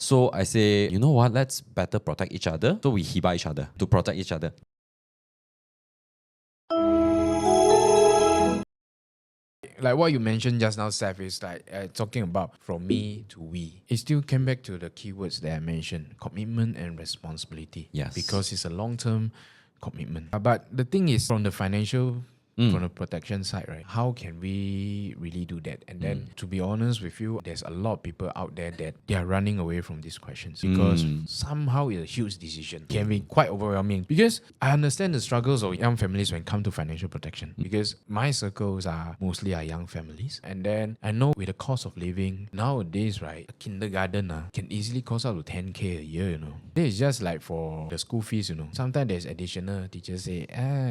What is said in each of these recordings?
So I say, you know what, let's better protect each other. So we hiba each other to protect each other. Like what you mentioned just now, Seth, is like talking about from me to we. It still came back to the keywords that I mentioned: commitment and responsibility. Yes. Because it's a long-term commitment. But the thing is, from the financial, from the protection side, right? How can we really do that? And then, to be honest with you, there's a lot of people out there that they are running away from these questions because somehow it's a huge decision. Can be quite overwhelming. Because I understand the struggles of young families when it comes to financial protection. Because my circles are mostly young families, and then I know with the cost of living nowadays, right? A kindergarten can easily cost up to 10K a year. You know, this is just like for the school fees. You know, sometimes there's additional. Teachers say,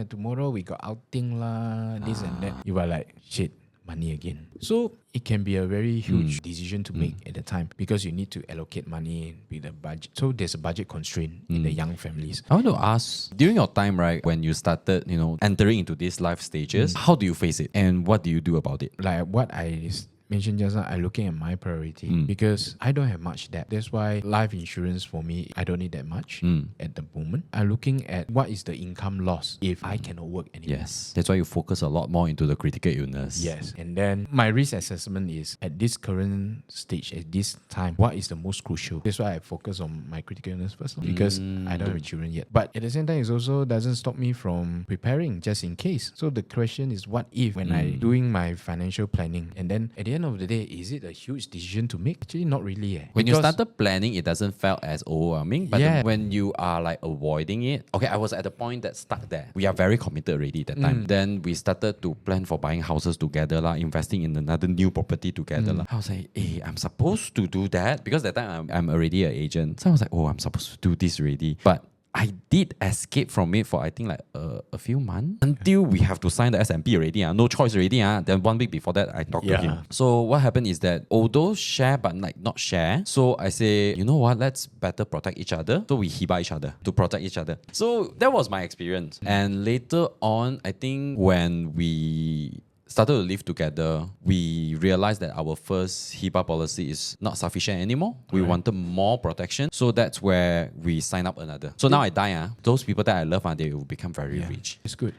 tomorrow we got outing lah. This and that. You are like, shit, money again. So it can be a very huge decision to make at the time because you need to allocate money with the budget. So there's a budget constraint in the young families. I want to ask, during your time, right, when you started, entering into these life stages, how do you face it and what do you do about it? Like what I mentioned just now, I'm looking at my priority because I don't have much debt. That's why life insurance for me, I don't need that much at the moment. I'm looking at what is the income loss if I cannot work anymore. Yes, that's why you focus a lot more into the critical illness. Yes, and then my risk assessment is at this current stage, at this time, what is the most crucial? That's why I focus on my critical illness first because I don't have children yet. But at the same time, it also doesn't stop me from preparing just in case. So the question is, what if when I doing my financial planning, and then at the end of the day, is it a huge decision to make? Actually, not really. When you started planning, it doesn't felt as overwhelming. But when you are like avoiding it, okay, I was at the point that stuck there. We are very committed already at that time. Then we started to plan for buying houses together, investing in another new property together. I was like, hey, I'm supposed to do that because that time I'm already an agent. So I was like, oh, I'm supposed to do this already. But I did escape from it for I think like a few months until we have to sign the S&P already. No choice already. Then 1 week before that, I talked to him. So what happened is that although share but like not share, so I say, you know what, let's better protect each other. So we hiba each other to protect each other. So that was my experience. And later on, I think when we started to live together, we realized that our first HIBA policy is not sufficient anymore. We wanted more protection. So that's where we sign up another. So now I die, those people that I love, they will become very rich. It's good.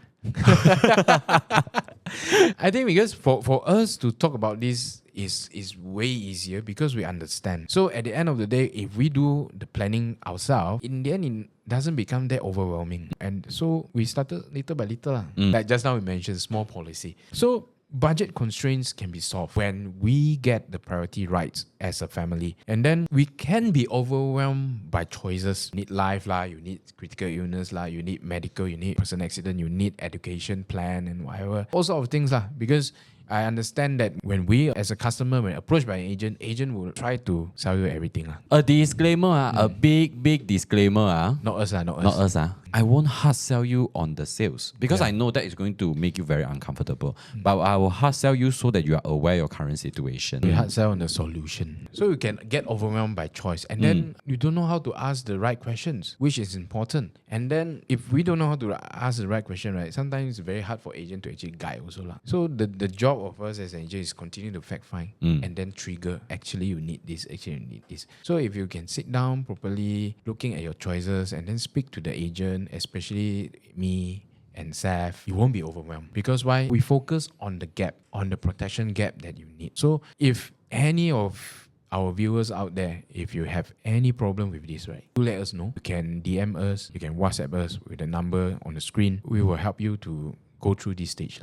I think because for us to talk about this is way easier because we understand. So at the end of the day, if we do the planning ourselves, in the end, it doesn't become that overwhelming. And so we started little by little. Like just now we mentioned small policy. So budget constraints can be solved when we get the priority right as a family. And then we can be overwhelmed by choices. You need life, you need critical illness, you need medical, you need personal accident, you need education plan and whatever. All sorts of things. Because I understand that when we as a customer, when approached by an agent will try to sell you everything. A disclaimer, a big disclaimer. Not us. Not us. I won't hard sell you on the sales because I know that is going to make you very uncomfortable. But I will hard sell you so that you are aware of your current situation. We hard sell on the solution. So you can get overwhelmed by choice. And then you don't know how to ask the right questions, which is important. And then if we don't know how to ask the right question, right, sometimes it's very hard for agent to actually guide also. So the job of us as an agent is continue to fact find and then trigger, actually you need this, actually you need this. So if you can sit down properly, looking at your choices and then speak to the agent, especially me and Seth, you won't be overwhelmed. Because why? We focus on the gap, on the protection gap that you need. So if any of our viewers out there, if you have any problem with this, right, do let us know. You can DM us, you can WhatsApp us with the number on the screen. We will help you to go through this stage.